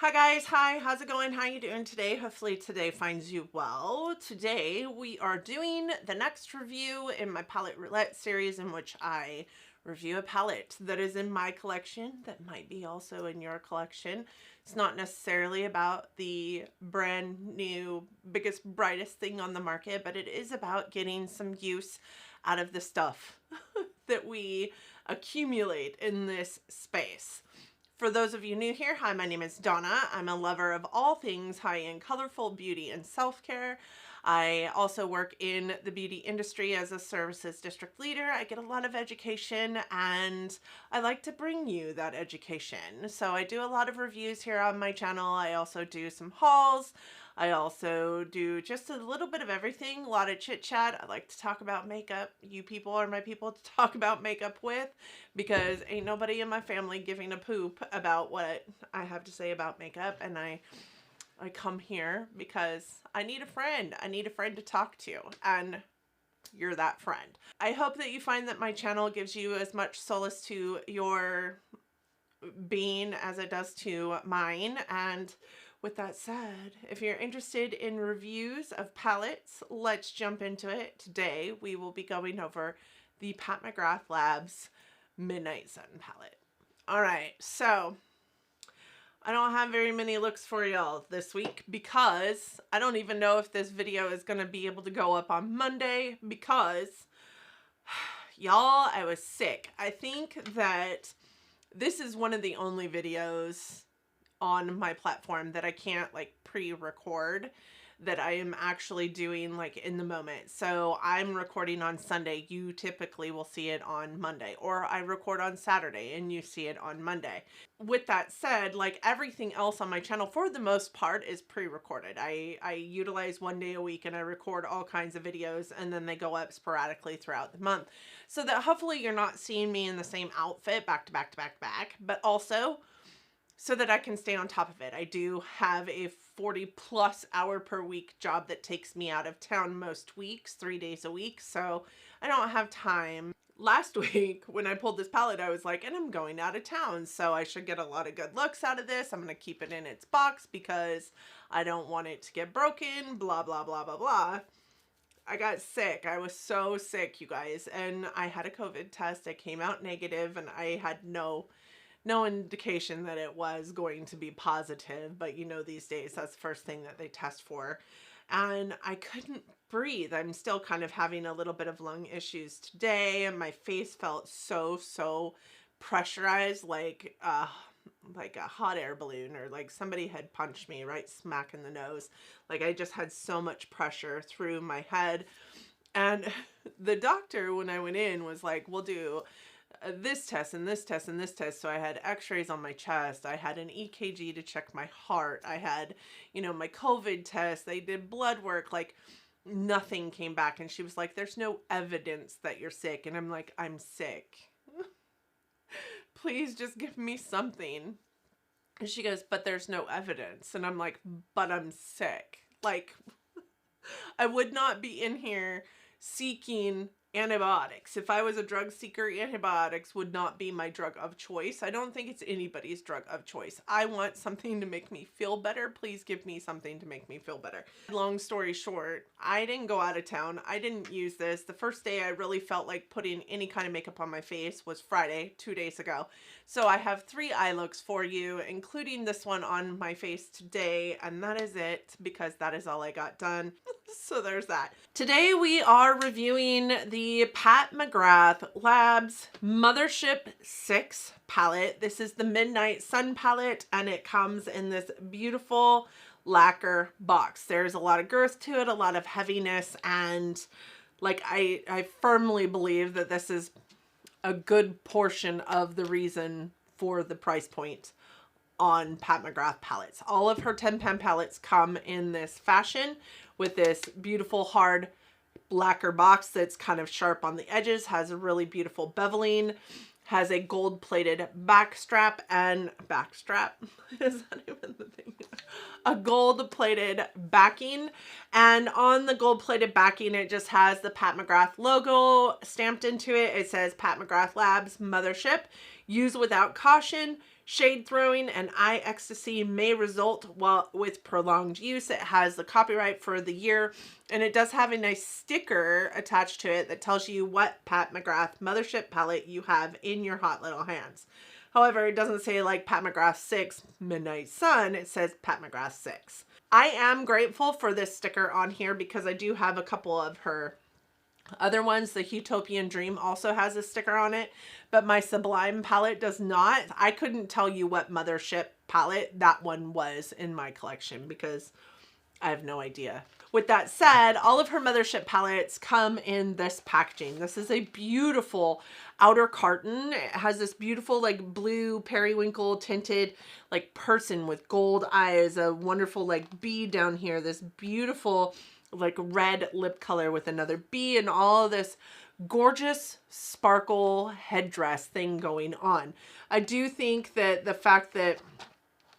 Hi guys, hi, how's it going? How you doing today? Hopefully today finds you well. Today we are doing the next review in my palette roulette series in which I review a palette that is in my collection that might be also in your collection. It's not necessarily about the brand new, biggest, brightest thing on the market, but it is about getting some use out of the stuff that we accumulate in this space. For those of you new here, hi, my name is Donna. I'm a lover of all things high-end, colorful beauty and self-care. I also work in the beauty industry as a services district leader. I get a lot of education and I like to bring you that education. So I do a lot of reviews here on my channel. I also do some hauls. I also do just a little bit of everything, a lot of chit chat. I like to talk about makeup. You people are my people to talk about makeup with because ain't nobody in my family giving a poop about what I have to say about makeup. And I come here because I need a friend. I need a friend to talk to, and you're that friend. I hope that you find that my channel gives you as much solace to your being as it does to mine. And with that said, if you're interested in reviews of palettes, let's jump into it. Today, we will be going over the Pat McGrath Labs Midnight Sun palette. All right, so I don't have very many looks for y'all this week because I don't even know if this video is going to be able to go up on Monday because, y'all, I was sick. I think that this is one of the only videos on my platform that I can't like pre-record, that I am actually doing like in the moment. So I'm recording on Sunday. You typically will see it on Monday, or I record on Saturday and you see it on Monday. With that said, like everything else on my channel for the most part is pre-recorded. I utilize one day a week and I record all kinds of videos and then they go up sporadically throughout the month. So that hopefully you're not seeing me in the same outfit back to back to back to back, but also so that I can stay on top of it. I do have a 40+ hour per week job that takes me out of town most weeks, 3 days a week. So I don't have time. Last week when I pulled this palette, I was like, and I'm going out of town, so I should get a lot of good looks out of this. I'm going to keep it in its box because I don't want it to get broken, blah, blah, blah, blah, blah. I got sick. I was so sick, you guys. And I had a COVID test. It came out negative and I had no indication that it was going to be positive, but you know, these days that's the first thing that they test for. And I couldn't breathe. I'm still kind of having a little bit of lung issues today, and my face felt so pressurized, like a hot air balloon, or like somebody had punched me right smack in the nose. Like I just had so much pressure through my head. And the doctor, when I went in, was like, we'll do this test and this test and this test. So I had x-rays on my chest. I had an EKG to check my heart. I had, you know, my COVID test. They did blood work. Like nothing came back. And she was like, there's no evidence that you're sick. And I'm like, I'm sick. Please just give me something. And she goes, but there's no evidence. And I'm like, but I'm sick. Like I would not be in here seeking antibiotics. If I was a drug seeker, antibiotics would not be my drug of choice. I don't think it's anybody's drug of choice. I want something to make me feel better. Please give me something to make me feel better. Long story short, I didn't go out of town. I didn't use this. The first day I really felt like putting any kind of makeup on my face was Friday, 2 days ago. So I have 3 eye looks for you, including this one on my face today, and that is it because that is all I got done. So there's that. Today we are reviewing the Pat McGrath Labs Mothership 6 palette. This is the Midnight Sun palette, and it comes in this beautiful lacquer box. There's a lot of girth to it, a lot of heaviness, and like I firmly believe that this is a good portion of the reason for the price point on Pat McGrath palettes. All of her 10-pan palettes come in this fashion with this beautiful hard lacquer box that's kind of sharp on the edges, has a really beautiful beveling, has a gold plated backstrap and backstrap. Is that even the thing? A gold plated backing, and on the gold plated backing it just has the Pat McGrath logo stamped into it. It says Pat McGrath Labs Mothership. Use without caution. Shade throwing and eye ecstasy may result with prolonged use. It has the copyright for the year, and it does have a nice sticker attached to it that tells you what Pat McGrath Mothership palette you have in your hot little hands. However, it doesn't say like Pat McGrath 6 Midnight Sun. It says Pat McGrath 6. I am grateful for this sticker on here because I do have a couple of her other ones. The Utopian Dream also has a sticker on it, but my Sublime palette does not. I couldn't tell you what Mothership palette that one was in my collection because I have no idea. With that said, all of her Mothership palettes come in this packaging. This is a beautiful outer carton. It has this beautiful like blue periwinkle tinted like person with gold eyes, a wonderful like bee down here, this beautiful like red lip color with another bee, and all this gorgeous sparkle headdress thing going on. I do think that the fact that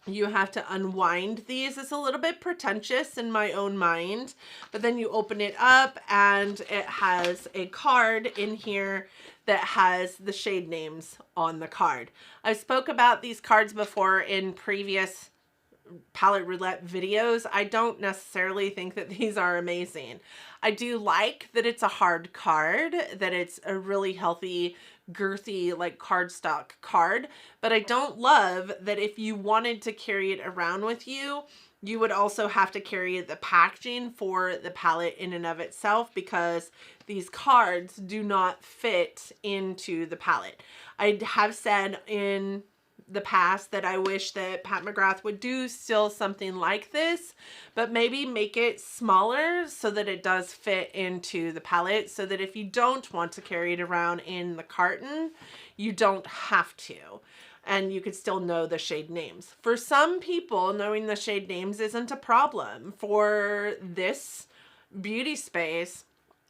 you have to unwind these is a little bit pretentious in my own mind, but then you open it up and it has a card in here that has the shade names on the card. I spoke about these cards before in previous palette roulette videos. I don't necessarily think that these are amazing. I do like that it's a hard card, that it's a really healthy, girthy, like cardstock card, but I don't love that if you wanted to carry it around with you, you would also have to carry the packaging for the palette in and of itself because these cards do not fit into the palette. I have said in the past that I wish that Pat McGrath would do still something like this, but maybe make it smaller so that it does fit into the palette, so that if you don't want to carry it around in the carton, you don't have to, and you could still know the shade names. For some people, knowing the shade names isn't a problem. For this beauty space,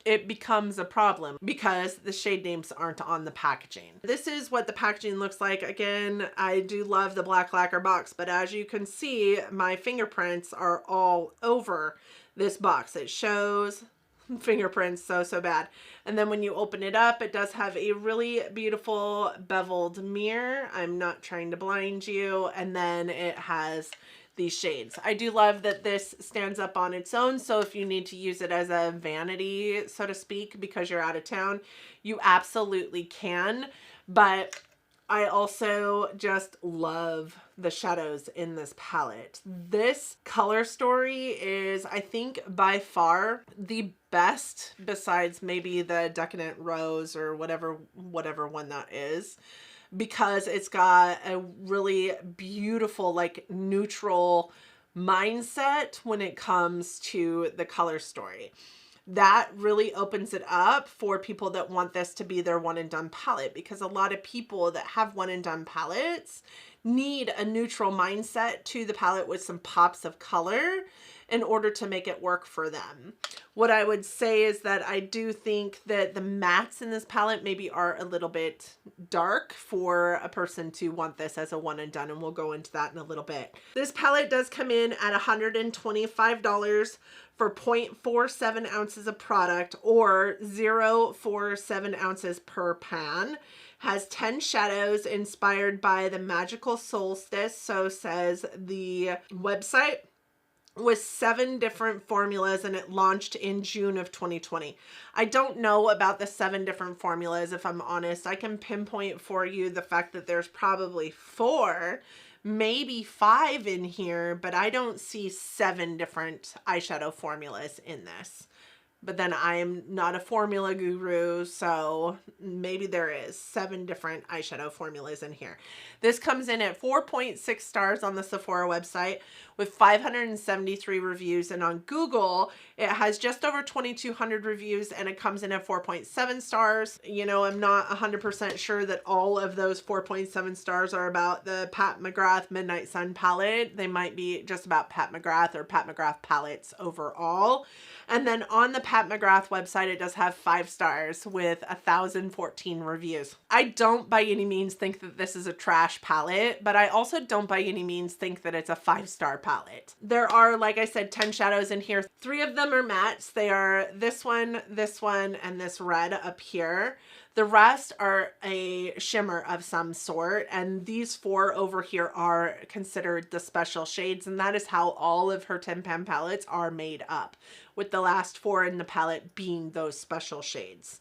it becomes a problem because the shade names aren't on the packaging. This is what the packaging looks like. Again, I do love the black lacquer box, but as you can see, my fingerprints are all over this box. It shows fingerprints so bad. And then when you open it up, it does have a really beautiful beveled mirror. I'm not trying to blind you. And then it has these shades. I do love that this stands up on its own, so if you need to use it as a vanity, so to speak, because you're out of town, you absolutely can. But I also just love the shadows in this palette. This color story is, I think, by far the best, besides maybe the Decadent Rose or whatever one that is, because it's got a really beautiful, like, neutral mindset when it comes to the color story. That really opens it up for people that want this to be their one and done palette, because a lot of people that have one and done palettes need a neutral mindset to the palette with some pops of color in order to make it work for them. What I would say is that I do think that the mattes in this palette maybe are a little bit dark for a person to want this as a one and done, and we'll go into that in a little bit. This palette does come in at $125 for 0.47 ounces of product, or 0.47 ounces per pan. Has 10 shadows inspired by the magical solstice, so says the website, with 7 different formulas, and it launched in June of 2020. I don't know about the 7 different formulas, if I'm honest. I can pinpoint for you the fact that there's probably 4, maybe 5 in here, but I don't see 7 different eyeshadow formulas in this. But then I'm not a formula guru, so maybe there is 7 different eyeshadow formulas in here. This comes in at 4.6 stars on the Sephora website with 573 reviews, and on Google it has just over 2,200 reviews, and it comes in at 4.7 stars. You know, I'm not 100% sure that all of those 4.7 stars are about the Pat McGrath Midnight Sun palette. They might be just about Pat McGrath or Pat McGrath palettes overall. And then on the Pat McGrath website, it does have 5 stars with 1,014 reviews. I don't by any means think that this is a trash palette, but I also don't by any means think that it's a 5-star palette. There are, like I said, 10 shadows in here. 3 of them are mattes. They are this one, and this red up here. The rest are a shimmer of some sort, and these 4 over here are considered the special shades, and that is how all of her Tin Pan palettes are made up, with the last 4 in the palette being those special shades.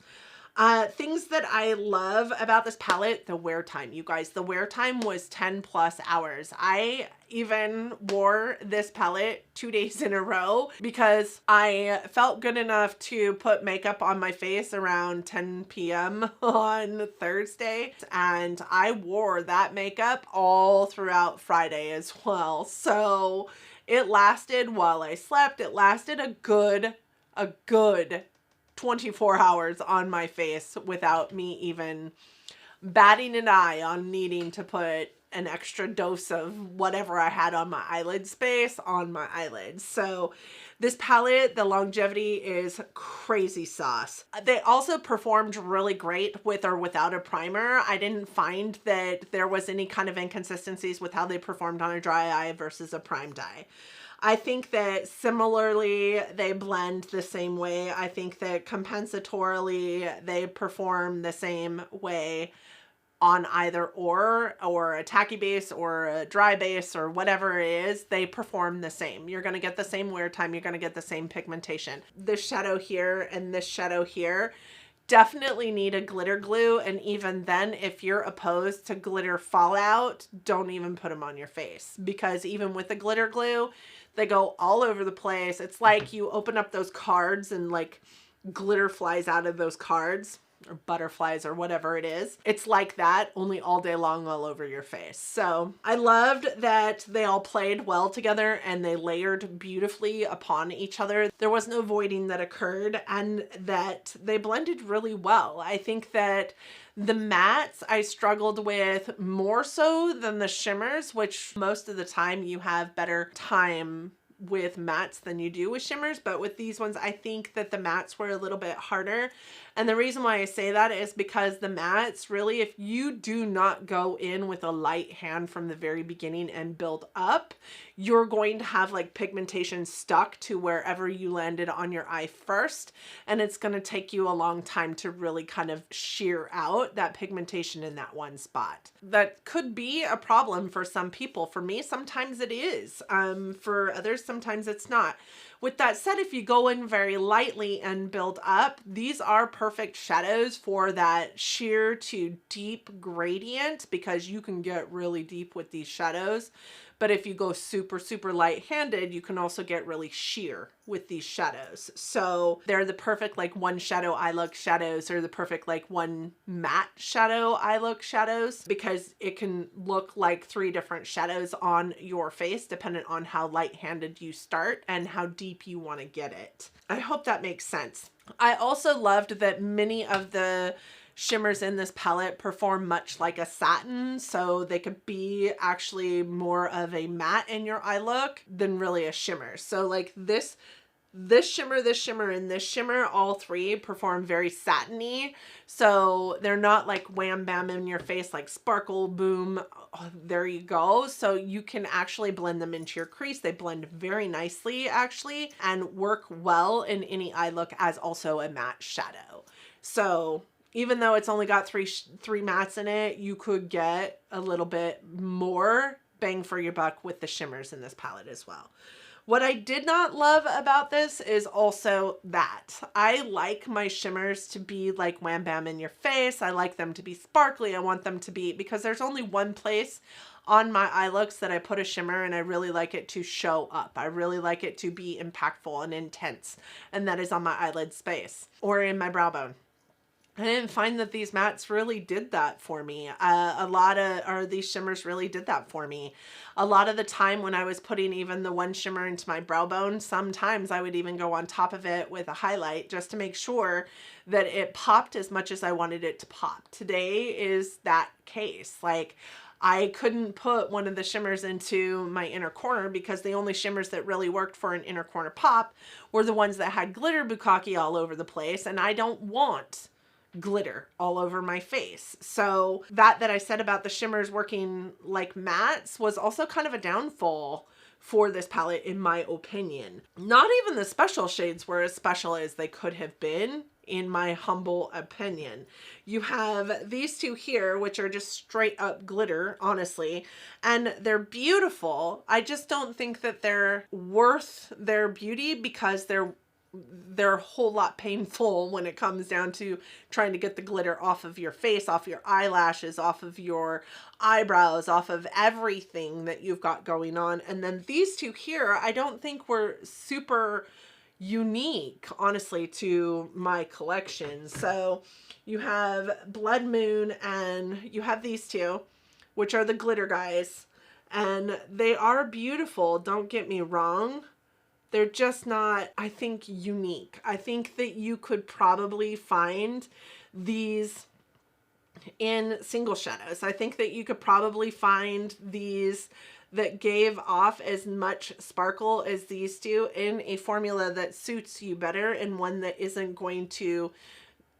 Things that I love about this palette, the wear time, you guys. The wear time was 10 plus hours. I even wore this palette 2 days in a row because I felt good enough to put makeup on my face around 10 p.m. on Thursday, and I wore that makeup all throughout Friday as well. So it lasted while I slept. It lasted a good 24 hours on my face without me even batting an eye on needing to put an extra dose of whatever I had on my eyelid space on my eyelids. So this palette, the longevity is crazy sauce. They also performed really great with or without a primer. I didn't find that there was any kind of inconsistencies with how they performed on a dry eye versus a primed eye. I think that similarly, they blend the same way. I think that compensatorily, they perform the same way on either or a tacky base or a dry base or whatever it is. They perform the same. You're going to get the same wear time. You're going to get the same pigmentation. This shadow here and this shadow here definitely need a glitter glue, and even then, if you're opposed to glitter fallout, don't even put them on your face, because even with the glitter glue, they go all over the place. It's like you open up those cards and like glitter flies out of those cards, or butterflies or whatever it is. It's like that, only all day long all over your face. So I loved that they all played well together and they layered beautifully upon each other. There was no voiding that occurred, and that they blended really well. I think that the mattes I struggled with more so than the shimmers, which most of the time you have better time with mattes than you do with shimmers, but with these ones I think that the mattes were a little bit harder. And the reason why I say that is because the mattes, really, if you do not go in with a light hand from the very beginning and build up, you're going to have like pigmentation stuck to wherever you landed on your eye first, and it's going to take you a long time to really kind of shear out that pigmentation in that one spot. That could be a problem for some people. For me, sometimes it is. For others, sometimes it's not. With that said, if you go in very lightly and build up, these are perfect shadows for that sheer to deep gradient, because you can get really deep with these shadows. But if you go super, super light-handed, you can also get really sheer with these shadows. So they're the perfect like one shadow eye look shadows, or the perfect like one matte shadow eye look shadows, because it can look like 3 different shadows on your face depending on how light-handed you start and how deep you want to get it. I hope that makes sense. I also loved that many of the shimmers in this palette perform much like a satin, so they could be actually more of a matte in your eye look than really a shimmer. So like this shimmer, this shimmer, and this shimmer, all 3 perform very satiny. So they're not like wham bam in your face, like sparkle, boom, oh, there you go. So you can actually blend them into your crease. They blend very nicely actually, and work well in any eye look as also a matte shadow. So even though it's only got three mattes in it, you could get a little bit more bang for your buck with the shimmers in this palette as well. What I did not love about this is also that I like my shimmers to be like wham bam in your face. I like them to be sparkly. I want them to be, because there's only one place on my eye looks that I put a shimmer, and I really like it to show up. I really like it to be impactful and intense, and that is on my eyelid space or in my brow bone. I didn't find that these mattes really did that for me. These shimmers really did that for me. A lot of the time when I was putting even the one shimmer into my brow bone, sometimes I would even go on top of it with a highlight just to make sure that it popped as much as I wanted it to pop. Today is that case. Like, I couldn't put one of the shimmers into my inner corner because the only shimmers that really worked for an inner corner pop were the ones that had glitter bukkake all over the place, and I don't want glitter all over my face. So that I said about the shimmers working like mattes was also kind of a downfall for this palette in my opinion. Not even the special shades were as special as they could have been in my humble opinion. You have these two here, which are just straight up glitter, honestly, and they're beautiful. I just don't think that they're worth their beauty because they're a whole lot painful when it comes down to trying to get the glitter off of your face, off your eyelashes, off of your eyebrows, off of everything that you've got going on. And then these two here, I don't think were super unique, honestly, to my collection. So you have Blood Moon and you have these two, which are the glitter guys. And they are beautiful, don't get me wrong. They're just not, I think, unique. I think that you could probably find these in single shadows. I think that you could probably find these that gave off as much sparkle as these two in a formula that suits you better and one that isn't going to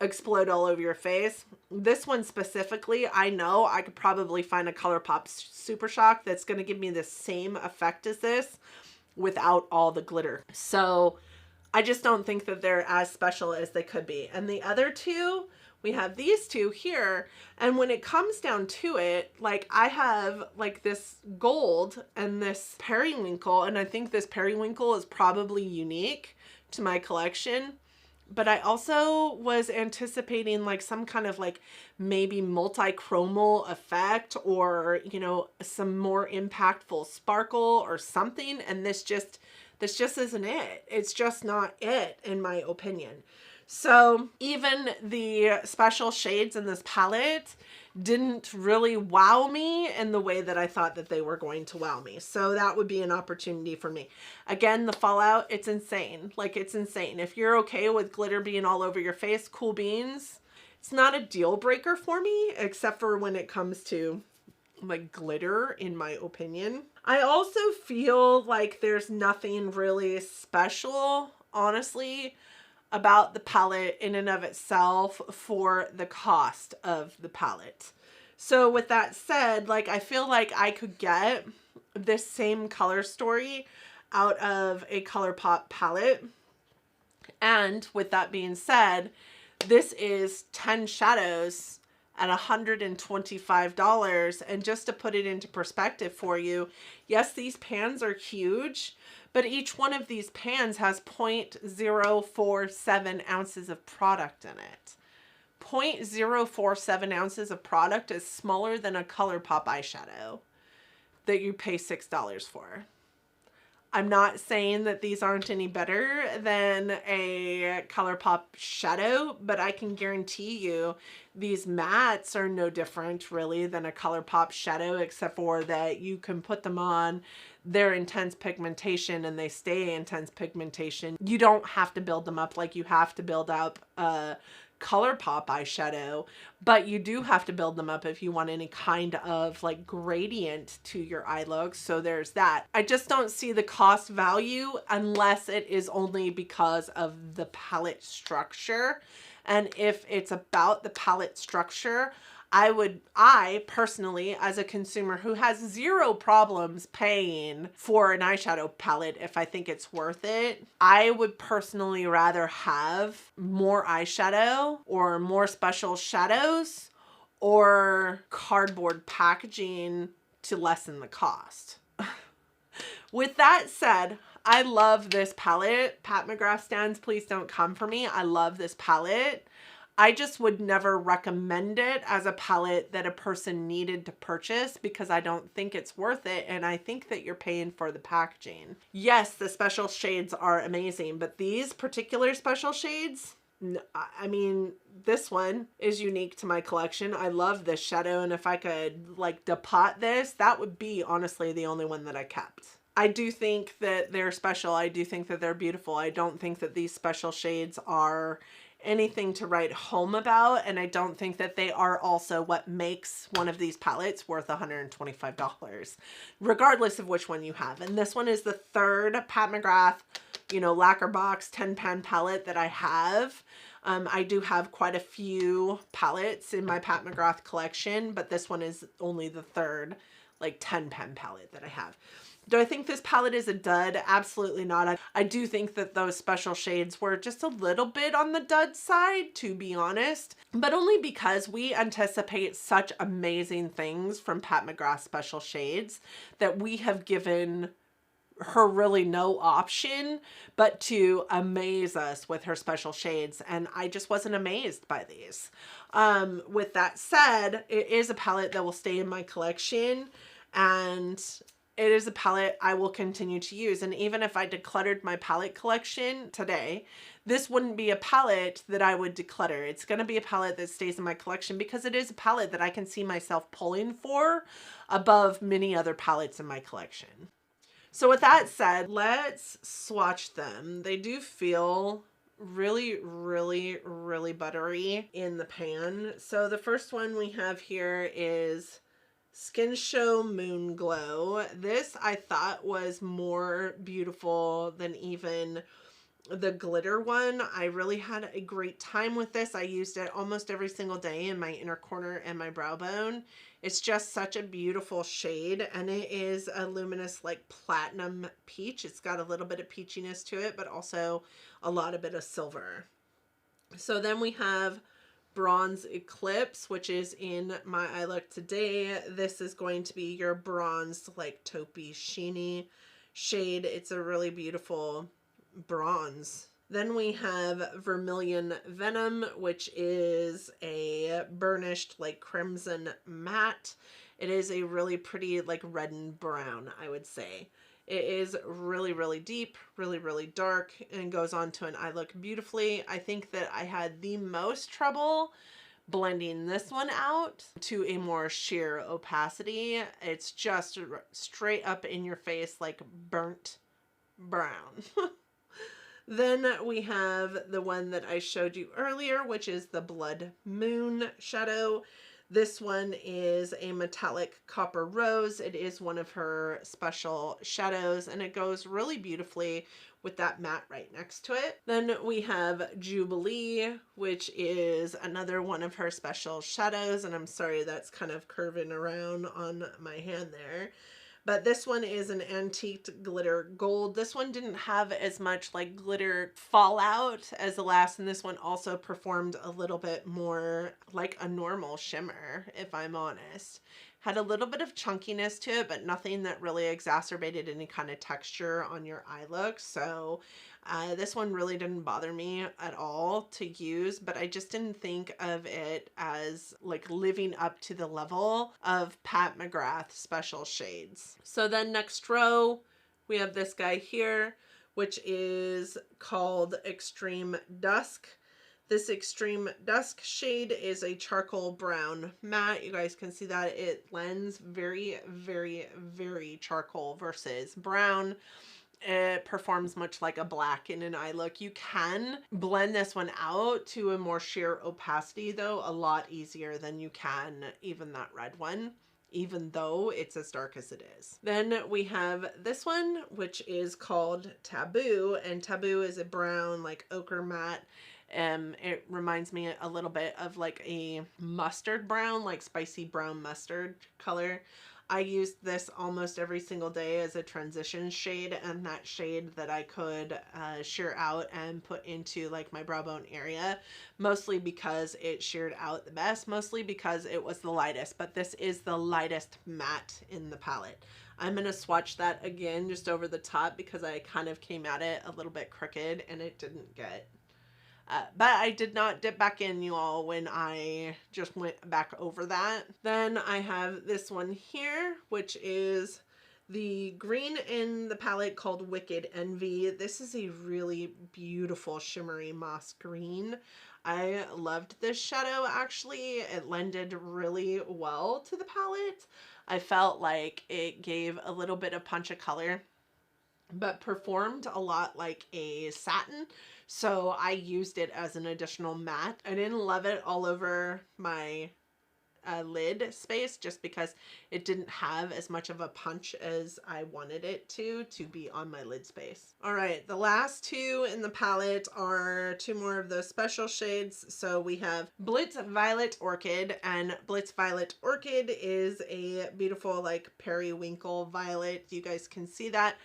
explode all over your face. This one specifically, I know I could probably find a ColourPop Super Shock that's going to give me the same effect as this without all the glitter. So I just don't think that they're as special as they could be. And the other two, we have these two here. And when it comes down to it, like I have like this gold and this periwinkle, and I think this periwinkle is probably unique to my collection. But I also was anticipating like some kind of like maybe multi-chromal effect or, you know, some more impactful sparkle or something. And this just isn't it. It's just not it, in my opinion. So even the special shades in this palette didn't really wow me in the way that I thought that they were going to wow me. So that would be an opportunity for me. Again, the fallout, it's insane. Like, it's insane. If you're okay with glitter being all over your face, cool beans. It's not a deal breaker for me, except for when it comes to like glitter, in my opinion. I also feel like there's nothing really special, honestly, about the palette in and of itself for the cost of the palette. So with that said, like I feel like I could get this same color story out of a ColourPop palette. And with that being said, this is 10 shadows at $125. And just to put it into perspective for you, yes, these pans are huge, but each one of these pans has 0.047 ounces of product in it. 0.047 ounces of product is smaller than a ColourPop eyeshadow that you pay $6 for. I'm not saying that these aren't any better than a ColourPop shadow, but I can guarantee you these mattes are no different really than a ColourPop shadow, except for that you can put them on their intense pigmentation and they stay intense pigmentation. You don't have to build them up like you have to build up a ColourPop eyeshadow, but you do have to build them up if you want any kind of like gradient to your eye look. So there's that. I just don't see the cost value unless it is only because of the palette structure. And if it's about the palette structure, I personally, as a consumer who has zero problems paying for an eyeshadow palette, if I think it's worth it, I would personally rather have more eyeshadow or more special shadows or cardboard packaging to lessen the cost. With that said, I love this palette. Pat McGrath stands, please don't come for me. I love this palette. I just would never recommend it as a palette that a person needed to purchase because I don't think it's worth it, and I think that you're paying for the packaging. Yes, the special shades are amazing, but these particular special shades, I mean, this one is unique to my collection. I love this shadow, and if I could like depot this, that would be honestly the only one that I kept. I do think that they're special. I do think that they're beautiful. I don't think that these special shades are anything to write home about, and I don't think that they are also what makes one of these palettes worth $125, regardless of which one you have. And this one is the third Pat McGrath, you know, lacquer box 10-pan palette that I have. I do have quite a few palettes in my Pat McGrath collection, but this one is only the third like 10-pan palette that I have. Do I think this palette is a dud? Absolutely not. I do think that those special shades were just a little bit on the dud side, to be honest, but only because we anticipate such amazing things from Pat McGrath Special Shades that we have given her really no option but to amaze us with her special shades, and I just wasn't amazed by these. With that said, it is a palette that will stay in my collection, and it is a palette I will continue to use. And even if I decluttered my palette collection today, this wouldn't be a palette that I would declutter. It's going to be a palette that stays in my collection because it is a palette that I can see myself pulling for above many other palettes in my collection. So with that said, let's swatch them. They do feel really, really, really buttery in the pan. So the first one we have here is Skin Show Moon Glow. This I thought was more beautiful than even the glitter one. I really had a great time with this. I used it almost every single day in my inner corner and my brow bone. It's just such a beautiful shade, and it is a luminous like platinum peach. It's got a little bit of peachiness to it, but also a lot of bit of silver. So then we have Bronze Eclipse, which is in my eye look today. This is going to be your bronzed like taupey sheeny shade. It's a really beautiful bronze. Then we have Vermilion Venom, which is a burnished like crimson matte. It is a really pretty like red and brown, I would say. It is really, really deep, really, really dark, and goes on to an eye look beautifully. I think that I had the most trouble blending this one out to a more sheer opacity. It's just straight up in your face like burnt brown. Then we have the one that I showed you earlier, which is the Blood Moon shadow. This one is a metallic copper rose. It is one of her special shadows, and it goes really beautifully with that matte right next to it. Then we have Jubilee, which is another one of her special shadows, and I'm sorry that's kind of curving around on my hand there. But this one is an antiqued glitter gold. This one didn't have as much like glitter fallout as the last, and this one also performed a little bit more like a normal shimmer, if I'm honest. Had a little bit of chunkiness to it, but nothing that really exacerbated any kind of texture on your eye look. So this one really didn't bother me at all to use, but I just didn't think of it as like living up to the level of Pat McGrath Special Shades. So then next row, we have this guy here, which is called Extreme Dusk. This Extreme Dusk shade is a charcoal brown matte. You guys can see that it blends very, very, very charcoal versus brown. It performs much like a black in an eye look. You can blend this one out to a more sheer opacity though, a lot easier than you can even that red one, even though it's as dark as it is. Then we have this one, which is called Taboo, and Taboo is a brown like ochre matte. It reminds me a little bit of like a mustard brown, like spicy brown mustard color. I used this almost every single day as a transition shade, and that shade that I could shear out and put into like my brow bone area, mostly because it sheared out the best, mostly because it was the lightest, but this is the lightest matte in the palette. I'm going to swatch that again just over the top because I kind of came at it a little bit crooked and it didn't get but I did not dip back in, you all, when I just went back over that. Then I have this one here, which is the green in the palette called Wicked Envy. This is a really beautiful shimmery moss green. I loved this shadow actually. It lended really well to the palette. I felt like it gave a little bit of punch of color, but performed a lot like a satin. So I used it as an additional matte. I didn't love it all over my lid space, just because it didn't have as much of a punch as I wanted it to be on my lid space. All right, the last two in the palette are two more of those special shades. So we have Blitz Violet Orchid, and Blitz Violet Orchid is a beautiful like periwinkle violet. You guys can see that.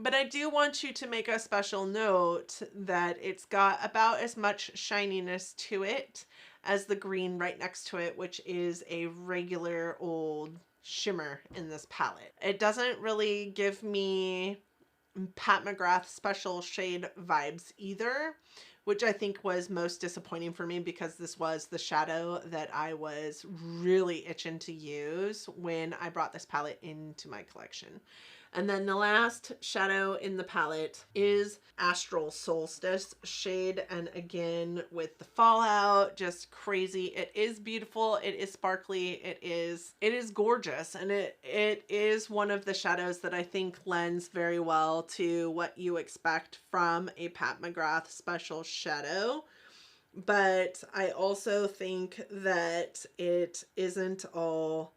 But I do want you to make a special note that it's got about as much shininess to it as the green right next to it, which is a regular old shimmer in this palette. It doesn't really give me Pat McGrath special shade vibes either, which I think was most disappointing for me because this was the shadow that I was really itching to use when I brought this palette into my collection. And then the last shadow in the palette is Astral Solstice shade. And again, with the fallout, just crazy. It is beautiful. It is sparkly. It is gorgeous. And it is one of the shadows that I think lends very well to what you expect from a Pat McGrath special shadow. But I also think that it isn't all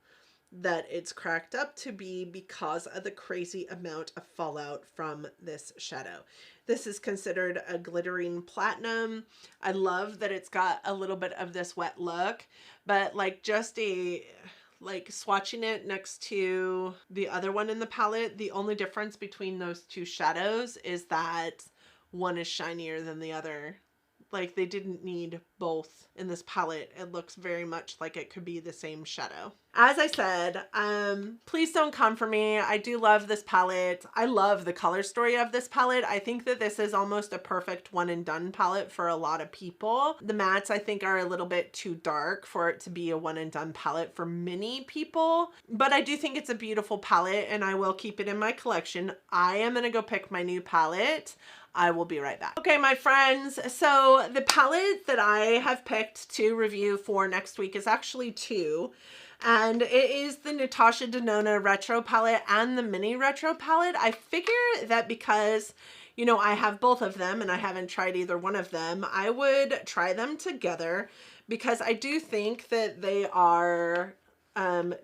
that it's cracked up to be because of the crazy amount of fallout from this shadow. This is considered a glittering platinum. I love that it's got a little bit of this wet look, but like just like swatching it next to the other one in the palette, the only difference between those two shadows is that one is shinier than the other. Like they didn't need both in this palette. It looks very much like it could be the same shadow. As I said, please don't come for me. I do love this palette. I love the color story of this palette. I think that this is almost a perfect one and done palette for a lot of people. The mattes I think are a little bit too dark for it to be a one and done palette for many people, but I do think it's a beautiful palette and I will keep it in my collection. I am gonna go pick my new palette. I will be right back. Okay, my friends, so the palette that I have picked to review for next week is actually two. And it is the Natasha Denona Retro palette and the Mini Retro palette. I figure that because, you know, I have both of them and I haven't tried either one of them, I would try them together because I do think that they are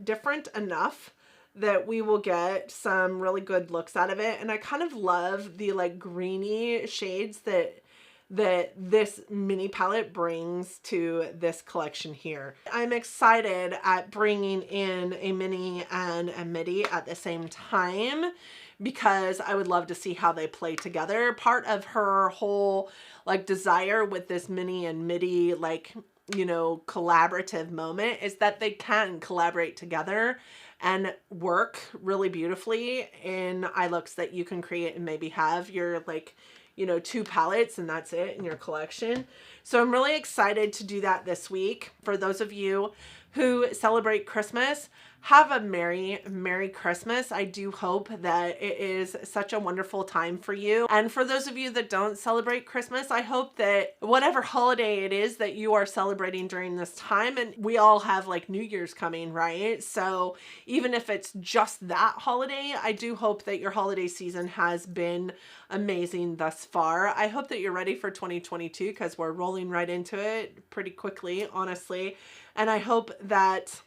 different enough that we will get some really good looks out of it. And I kind of love the like greeny shades that this mini palette brings to this collection here. I'm excited at bringing in a mini and a midi at the same time because I would love to see how they play together. Part of her whole like desire with this mini and midi like, you know, collaborative moment is that they can collaborate together and work really beautifully in eye looks that you can create and maybe have your like, you know, two palettes and that's it in your collection. So I'm really excited to do that this week. For those of you who celebrate Christmas, have a Merry Christmas. I do hope that it is such a wonderful time for you. And for those of you that don't celebrate Christmas, I hope that whatever holiday it is that you are celebrating during this time, and we all have like New Year's coming, right? So even if it's just that holiday, I do hope that your holiday season has been amazing thus far. I hope that you're ready for 2022 because we're rolling right into it pretty quickly, honestly. And I hope that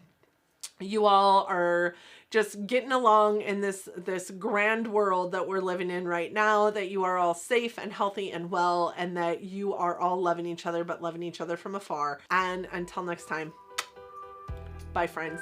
you all are just getting along in this grand world that we're living in right now, that you are all safe and healthy and well, and that you are all loving each other, but loving each other from afar. And until next time, bye friends.